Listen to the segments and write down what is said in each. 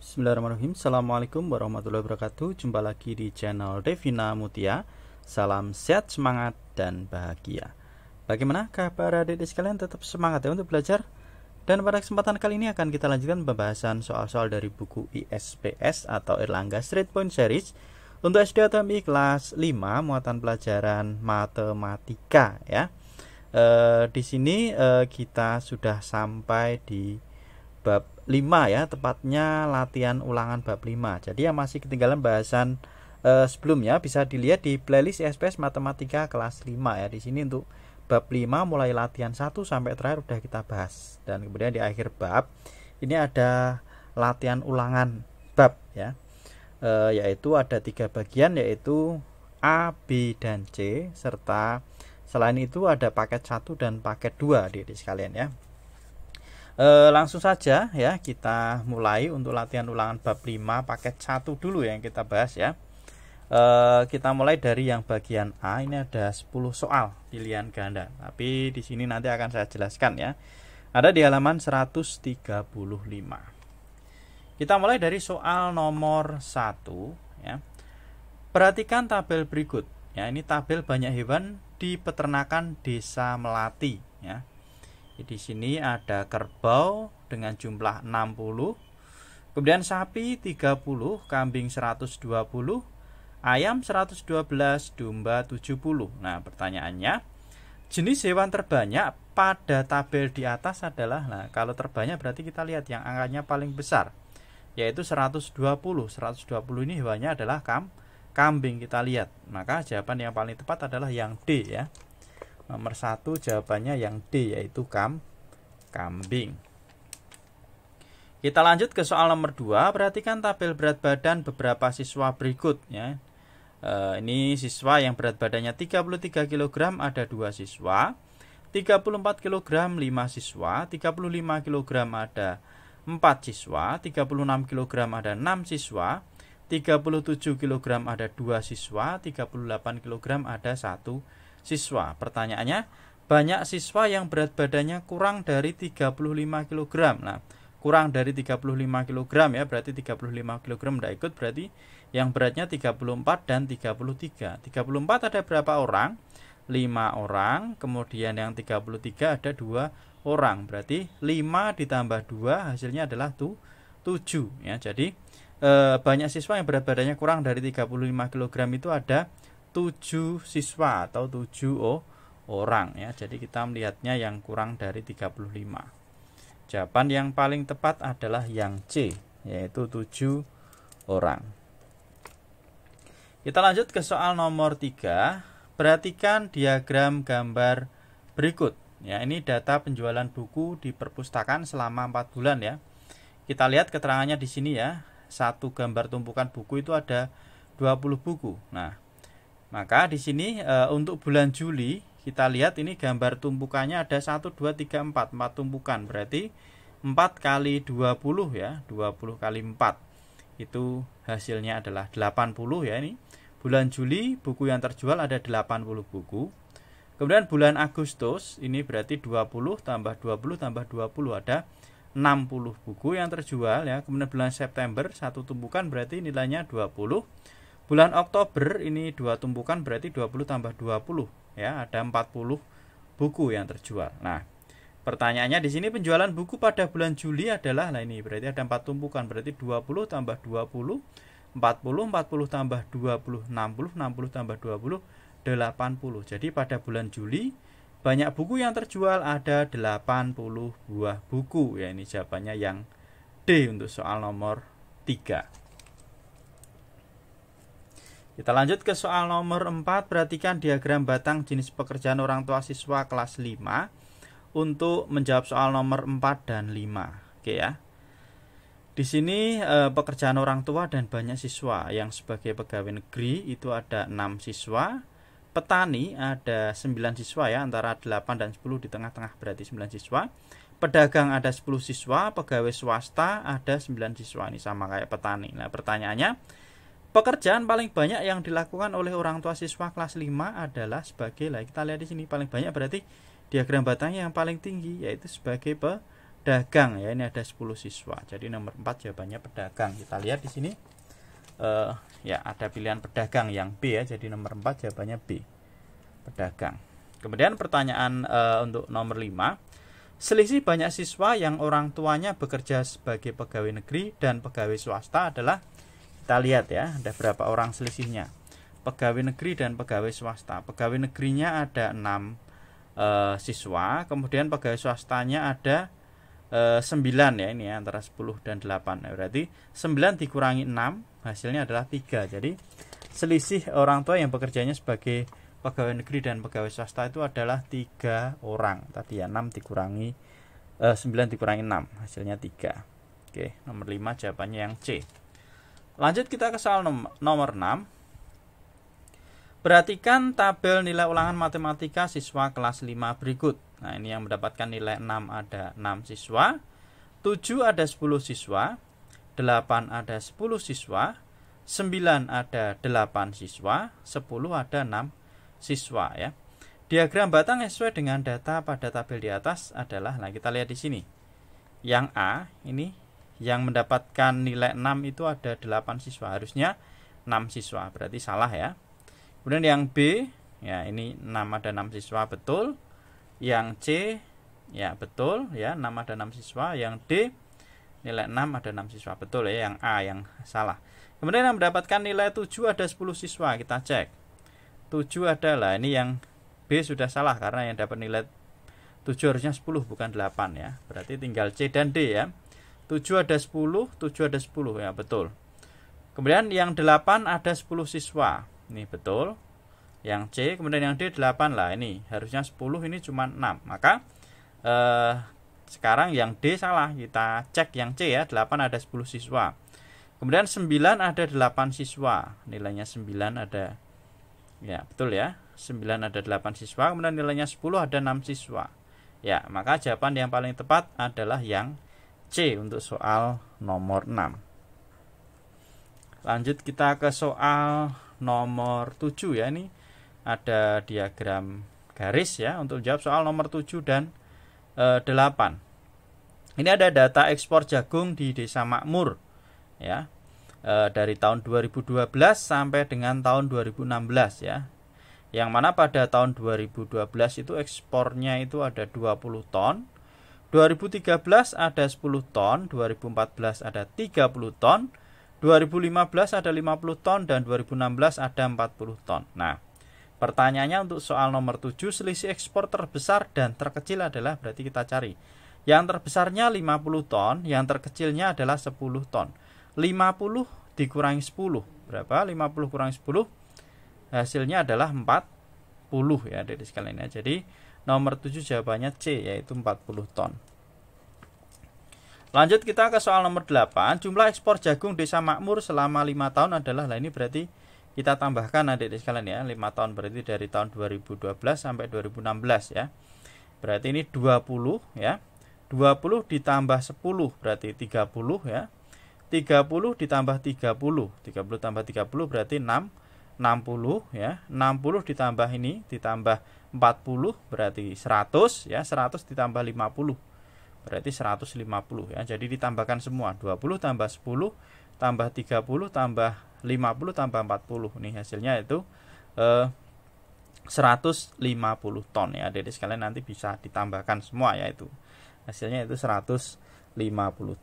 Bismillahirrahmanirrahim. Assalamualaikum warahmatullahi wabarakatuh. Jumpa lagi di channel Devina Mutia. Salam sehat, semangat, dan bahagia. Bagaimana kabar adik-adik sekalian? Tetap semangat ya untuk belajar. Dan pada kesempatan kali ini akan kita lanjutkan pembahasan soal-soal dari buku ISPS atau Erlangga Straight Point Series untuk SD atau MI kelas 5 muatan pelajaran matematika ya. Di sini kita sudah sampai di bab 5 ya, tepatnya latihan ulangan bab 5. Jadi yang masih ketinggalan bahasan sebelumnya bisa dilihat di playlist SPS Matematika kelas 5 ya. Di sini untuk bab 5 mulai latihan 1 sampai terakhir udah kita bahas. Dan kemudian di akhir bab ini ada latihan ulangan bab ya. Yaitu ada 3 bagian, yaitu A, B, dan C, serta selain itu ada paket 1 dan paket 2 di sekalian ya. Langsung saja ya, kita mulai untuk latihan ulangan bab 5 paket 1 dulu yang kita bahas ya. Kita mulai dari yang bagian A. Ini ada 10 soal pilihan ganda, tapi di sini nanti akan saya jelaskan ya. Ada di halaman 135. Kita mulai dari soal nomor 1 ya. Perhatikan tabel berikut ya. Ini tabel banyak hewan di peternakan Desa Melati ya. Di sini ada kerbau dengan jumlah 60, kemudian sapi 30, kambing 120, ayam 112, domba 70. Nah, pertanyaannya, jenis hewan terbanyak pada tabel di atas adalah, nah kalau terbanyak berarti kita lihat yang angkanya paling besar, yaitu 120. 120 ini hewannya adalah kambing, kita lihat. Maka jawaban yang paling tepat adalah yang D ya. Nomor 1 jawabannya yang D, yaitu kambing. Kita lanjut ke soal nomor 2. Perhatikan tabel berat badan beberapa siswa berikut ya. Ini siswa yang berat badannya 33 kg ada 2 siswa, 34 kg 5 siswa, 35 kg ada 4 siswa, 36 kg ada 6 siswa, 37 kg ada 2 siswa, 38 kg ada 1 siswa. Pertanyaannya, banyak siswa yang berat badannya kurang dari 35 kg. Nah, kurang dari 35 kg ya, berarti 35 kg tidak ikut, berarti yang beratnya 34 dan 33. 34 ada berapa orang? 5 orang. Kemudian yang 33 ada 2 orang. Berarti 5 ditambah 2 hasilnya adalah 7 ya. Jadi banyak siswa yang berat badannya kurang dari 35 kg itu ada 7 siswa atau 7 orang ya. Jadi kita melihatnya yang kurang dari 35. Jawaban yang paling tepat adalah yang C, yaitu 7 orang. Kita lanjut ke soal nomor 3. Perhatikan diagram gambar berikut ya. Ini data penjualan buku di perpustakaan selama 4 bulan ya. Kita lihat keterangannya di sini ya. Satu gambar tumpukan buku itu ada 20 buku. Nah, maka di sini untuk bulan Juli kita lihat ini gambar tumpukannya ada 1, 2, 3, 4 tumpukan. Berarti 4 kali 20 ya, 20 kali 4 itu hasilnya adalah 80 ya. Ini bulan Juli buku yang terjual ada 80 buku. Kemudian bulan Agustus ini berarti 20 tambah 20 tambah 20 ada 60 buku yang terjual ya. Kemudian bulan September satu tumpukan berarti nilainya 20. Bulan Oktober ini 2 tumpukan berarti 20 tambah 20 ya, ada 40 buku yang terjual. Nah, pertanyaannya di sini penjualan buku pada bulan Juli adalah, nah ini berarti ada 4 tumpukan berarti 20 tambah 20 40, 40 tambah 20 60, 60 tambah 20 80. Jadi pada bulan Juli banyak buku yang terjual ada 80 buah buku ya. Ini jawabannya yang D untuk soal nomor 3. Kita lanjut ke soal nomor 4. Perhatikan diagram batang jenis pekerjaan orang tua siswa kelas 5 untuk menjawab soal nomor 4 dan 5. Oke ya. Di sini pekerjaan orang tua dan banyak siswa. Yang sebagai pegawai negeri itu ada 6 siswa. Petani ada 9 siswa ya, antara 8 dan 10 di tengah-tengah berarti 9 siswa. Pedagang ada 10 siswa, pegawai swasta ada 9 siswa. Ini sama kayak petani. Nah, pertanyaannya, pekerjaan paling banyak yang dilakukan oleh orang tua siswa kelas 5 adalah sebagai, kita lihat di sini paling banyak berarti diagram batangnya yang paling tinggi yaitu sebagai pedagang ya. Ini ada 10 siswa. Jadi nomor 4 jawabannya pedagang. Kita lihat di sini ya ada pilihan pedagang yang B ya. Jadi nomor 4 jawabannya B. Pedagang. Kemudian pertanyaan untuk nomor 5. Selisih banyak siswa yang orang tuanya bekerja sebagai pegawai negeri dan pegawai swasta adalah, kita lihat ya, ada berapa orang selisihnya. Pegawai negeri dan pegawai swasta. Pegawai negerinya ada 6 siswa, kemudian pegawai swastanya ada 9 ya, ini ya, antara 10 dan 8. Berarti 9 dikurangi 6 hasilnya adalah 3. Jadi selisih orang tua yang bekerjanya sebagai pegawai negeri dan pegawai swasta itu adalah 3 orang. Tadi ya 9 dikurangi 6 hasilnya 3. Oke, nomor 5 jawabannya yang C. Lanjut kita ke soal nomor 6. Perhatikan tabel nilai ulangan matematika siswa kelas 5 berikut. Nah, ini yang mendapatkan nilai 6 ada 6 siswa, 7 ada 10 siswa, 8 ada 10 siswa, 9 ada 8 siswa, 10 ada 6 siswa ya. Diagram batang sesuai dengan data pada tabel di atas adalah, nah kita lihat di sini. Yang A ini yang mendapatkan nilai 6 itu ada 8 siswa, harusnya 6 siswa, berarti salah ya. Kemudian yang B ya, ini 6 ada 6 siswa, betul. Yang C ya betul ya, 6 ada 6 siswa. Yang D nilai 6 ada 6 siswa, betul ya. Yang A yang salah. Kemudian yang mendapatkan nilai 7 ada 10 siswa, kita cek. 7 adalah, ini yang B sudah salah karena yang dapat nilai 7 harusnya 10 bukan 8 ya. Berarti tinggal C dan D ya. 7 ada 10, 7 ada 10 ya, betul. Kemudian yang 8 ada 10 siswa. Ini betul. Yang C, kemudian yang D 8 lah, ini harusnya 10, ini cuma 6. Maka sekarang yang D salah. Kita cek yang C ya, 8 ada 10 siswa. Kemudian 9 ada 8 siswa. Nilainya 9 ada, ya betul ya, 9 ada 8 siswa. Kemudian nilainya 10 ada 6 siswa. Ya, maka jawaban yang paling tepat adalah yang C untuk soal nomor 6. Lanjut kita ke soal nomor 7 ya. Ini ada diagram garis ya untuk jawab soal nomor 7 dan 8. Ini ada data ekspor jagung di Desa Makmur ya. Dari tahun 2012 sampai dengan tahun 2016 ya. Yang mana pada tahun 2012 itu ekspornya itu ada 20 ton. 2013 ada 10 ton, 2014 ada 30 ton, 2015 ada 50 ton, dan 2016 ada 40 ton. Nah, pertanyaannya untuk soal nomor 7, selisih ekspor terbesar dan terkecil adalah, berarti kita cari. Yang terbesarnya 50 ton, yang terkecilnya adalah 10 ton. 50 dikurangi 10, berapa? 50 kurangi 10, hasilnya adalah 40 ya, dari sekalian ya. Jadi nomor 7 jawabannya C, yaitu 40 ton. Lanjut kita ke soal nomor 8. Jumlah ekspor jagung Desa Makmur selama 5 tahun adalah, nah ini berarti kita tambahkan adik-adik sekalian ya. 5 tahun berarti dari tahun 2012 sampai 2016 ya. Berarti ini 20 ya. 20 ditambah 10 berarti 30 ya. 30 ditambah 30. 30 tambah 30 berarti 60 ya. 60 ditambah ini ditambah 40 berarti 100 ya. 100 ditambah 50 berarti 150 ya. Jadi ditambahkan semua, 20 tambah 10 tambah 30 tambah 50 tambah 40. Ini hasilnya itu 150 ton ya. Adik-adik sekalian nanti bisa ditambahkan semua ya, itu hasilnya itu 150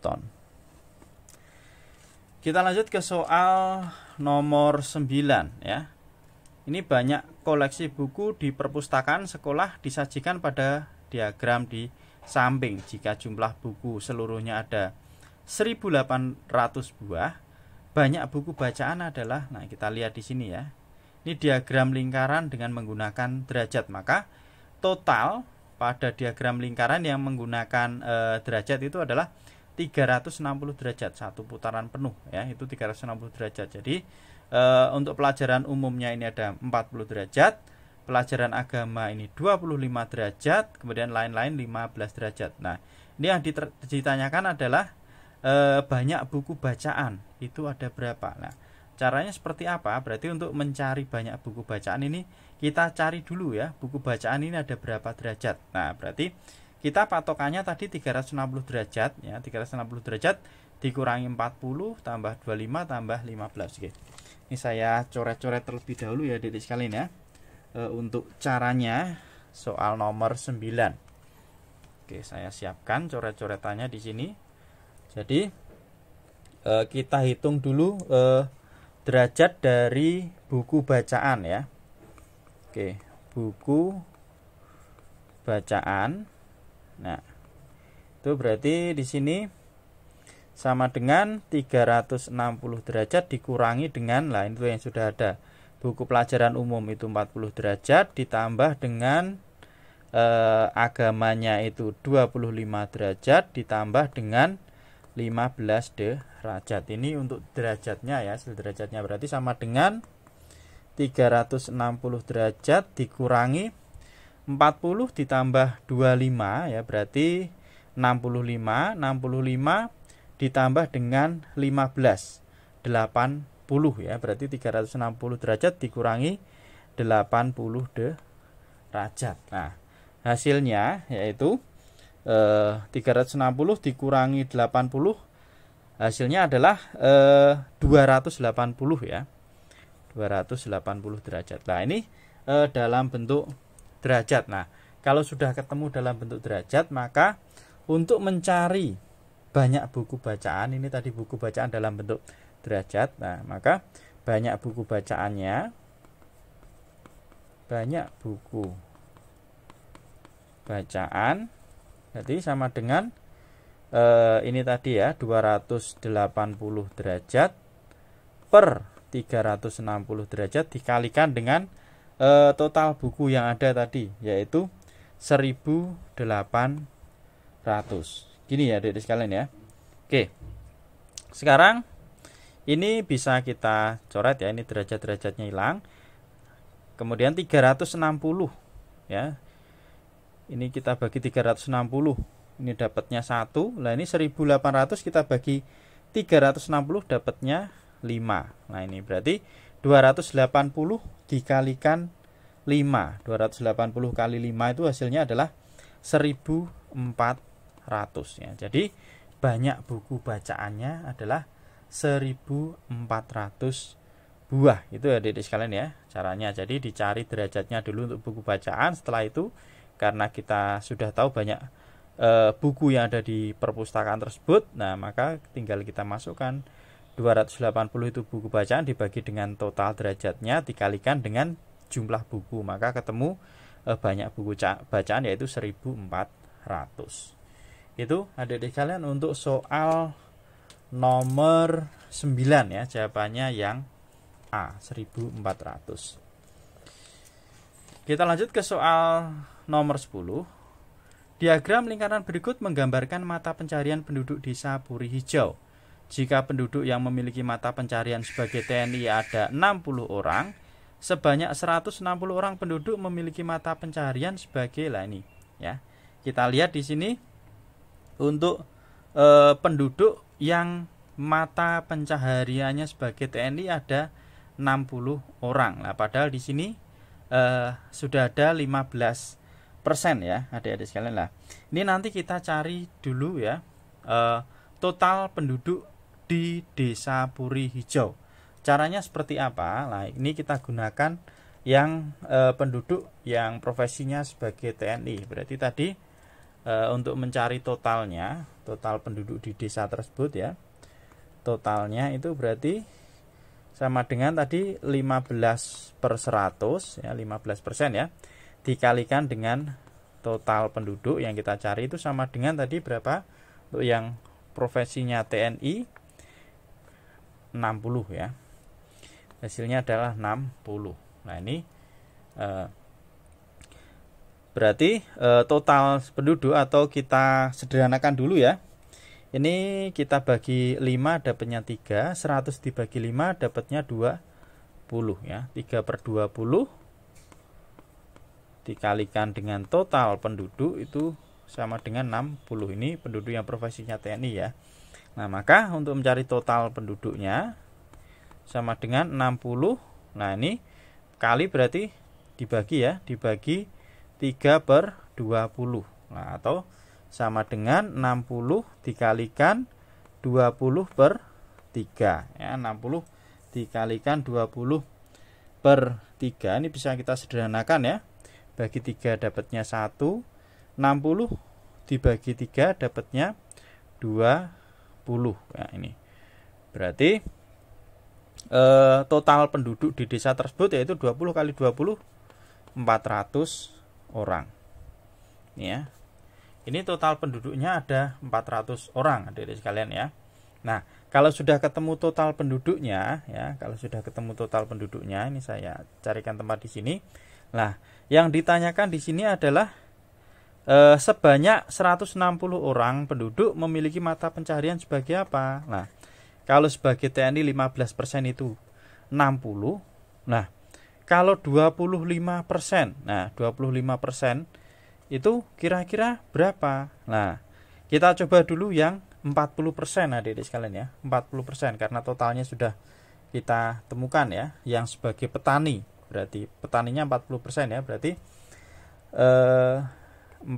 ton. Kita lanjut ke soal nomor 9 ya. Ini banyak koleksi buku di perpustakaan sekolah disajikan pada diagram di samping. Jika jumlah buku seluruhnya ada 1800 buah, banyak buku bacaan adalah, nah kita lihat di sini ya. Ini diagram lingkaran dengan menggunakan derajat. Maka total pada diagram lingkaran yang menggunakan derajat itu adalah 360 derajat, satu putaran penuh ya, itu 360 derajat. Jadi untuk pelajaran umumnya ini ada 40 derajat, pelajaran agama ini 25 derajat, kemudian lain-lain 15 derajat. Nah, ini yang ditanyakan adalah banyak buku bacaan itu ada berapa. Nah, caranya seperti apa? Berarti untuk mencari banyak buku bacaan ini kita cari dulu ya, buku bacaan ini ada berapa derajat. Nah, berarti kita patokannya tadi 360 derajat ya, 360 derajat dikurangi 40 tambah 25 tambah 15. Oke. Ini saya coret-coret terlebih dahulu ya Adik sekalian ya. Untuk caranya soal nomor 9. Oke, saya siapkan coret-coretannya di sini. Jadi kita hitung dulu derajat dari buku bacaan ya. Oke, buku bacaan. Nah, itu berarti di sini sama dengan 360 derajat dikurangi dengan itu yang sudah ada. Buku pelajaran umum itu 40 derajat ditambah dengan agamanya itu 25 derajat ditambah dengan 15 derajat. Ini untuk derajatnya ya, hasil derajatnya berarti sama dengan 360 derajat dikurangi 40 ditambah 25 ya, berarti 65. 65 ditambah dengan 15, 80 ya, berarti 360 derajat dikurangi 80 derajat. Nah, hasilnya yaitu 360 dikurangi 80, hasilnya adalah 280 ya, 280 derajat. Nah, ini dalam bentuk derajat. Nah, kalau sudah ketemu dalam bentuk derajat, maka untuk mencari banyak buku bacaan, ini tadi buku bacaan dalam bentuk derajat. Nah, maka banyak buku bacaannya, banyak buku bacaan jadi sama dengan ini tadi ya, 280 derajat per 360 derajat dikalikan dengan total buku yang ada tadi, yaitu 1800. Gini ya Adik sekalian ya. Oke. Sekarang ini bisa kita coret ya, ini derajat-derajatnya hilang. Kemudian 360 ya. Ini kita bagi 360. Ini dapatnya 1. Nah, ini 1800 kita bagi 360 dapatnya 5. Nah, ini berarti 280 dikalikan 5. 280 kali 5 itu hasilnya adalah 1400 ya. Jadi banyak buku bacaannya adalah 1400 buah. Itu ya Adik sekalian ya caranya. Jadi dicari derajatnya dulu untuk buku bacaan. Setelah itu karena kita sudah tahu banyak buku yang ada di perpustakaan tersebut, nah maka tinggal kita masukkan 280 itu buku bacaan dibagi dengan total derajatnya dikalikan dengan jumlah buku, maka ketemu banyak buku bacaan yaitu 1400. Itu adik-adik kalian untuk soal nomor 9 ya, jawabannya yang A, 1400. Kita lanjut ke soal nomor 10. Diagram lingkaran berikut menggambarkan mata pencarian penduduk desa Puri Hijau. Jika penduduk yang memiliki mata pencarian sebagai TNI ada 60 orang, sebanyak 160 orang penduduk memiliki mata pencarian sebagai ini ya. Kita lihat di sini untuk penduduk yang mata pencahariannya sebagai TNI ada 60 orang. Nah, padahal di sini sudah ada 15% ya, adik-adik sekalian lah. Ini nanti kita cari dulu ya total penduduk di desa Puri Hijau. Caranya seperti apa? Nah, ini kita gunakan yang penduduk yang profesinya sebagai TNI. Berarti tadi untuk mencari totalnya, total penduduk di desa tersebut ya, totalnya itu berarti sama dengan tadi 15/100 ya, 15% ya, dikalikan dengan total penduduk yang kita cari itu sama dengan tadi berapa? Untuk yang profesinya TNI 60 ya. Hasilnya adalah 60. Nah, ini berarti total penduduk, atau kita sederhanakan dulu ya. Ini kita bagi 5 dapatnya 3, 100 dibagi 5 dapatnya 20 ya. 3/20 dikalikan dengan total penduduk itu sama dengan 60. Ini penduduk yang profesinya TNI ya. Nah, maka untuk mencari total penduduknya sama dengan 60. Nah, ini kali berarti dibagi ya, dibagi 3/20. Nah, atau sama dengan 60 dikalikan 20 per 3 ya, 60 dikalikan 20 per 3 ini bisa kita sederhanakan ya. Bagi 3 dapatnya 1, 60 dibagi 3 dapatnya 20 ya, ini berarti total penduduk di desa tersebut yaitu 20 kali 20 400 orang ya. Ini total penduduknya ada 400 orang adik-adik sekalian ya. Nah, kalau sudah ketemu total penduduknya ya, kalau sudah ketemu total penduduknya, ini saya carikan tempat di sini. Nah, yang ditanyakan di sini adalah sebanyak 160 orang penduduk memiliki mata pencaharian sebagai apa? Nah, kalau sebagai TNI 15% itu 60. Nah, kalau 25%, nah 25% itu kira-kira berapa? Nah, kita coba dulu yang 40% adik-adik sekalian ya. 40% karena totalnya sudah kita temukan ya. Yang sebagai petani, berarti petaninya 40% ya. Berarti 40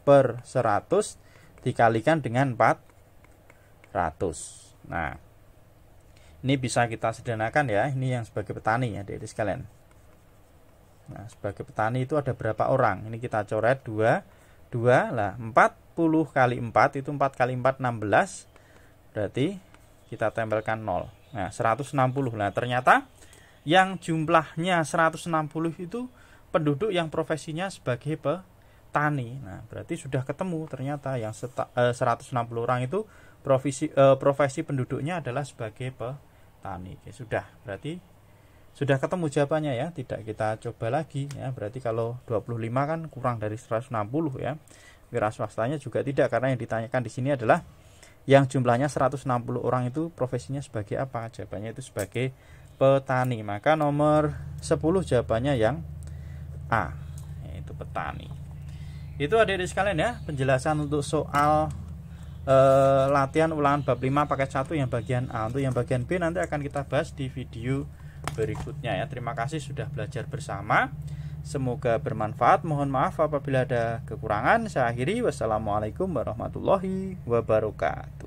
per 100 dikalikan dengan 400. Nah, ini bisa kita sederhanakan ya. Ini yang sebagai petani ya adik-adik sekalian. Nah, sebagai petani itu ada berapa orang? Ini kita coret 2 lah, 40 kali 4 itu 4 kali 4 16. Berarti kita tempelkan 0. Nah, 160. Nah, ternyata yang jumlahnya 160 itu penduduk yang profesinya sebagai petani. Nah, berarti sudah ketemu ternyata yang 160 orang itu profesi penduduknya adalah sebagai petani. Oke, sudah. Berarti sudah ketemu jawabannya ya, tidak kita coba lagi ya. Berarti kalau 25 kan kurang dari 160 ya. Wira swastanya juga tidak, karena yang ditanyakan di sini adalah yang jumlahnya 160 orang itu profesinya sebagai apa? Jawabannya itu sebagai petani. Maka nomor 10 jawabannya yang A, yaitu petani. Itu adik-adik sekalian ya, penjelasan untuk soal latihan ulangan bab 5 paket 1 yang bagian A. Untuk yang bagian B nanti akan kita bahas di video berikutnya ya. Terima kasih sudah belajar bersama, semoga bermanfaat. Mohon maaf apabila ada kekurangan. Saya akhiri, wassalamualaikum warahmatullahi wabarakatuh.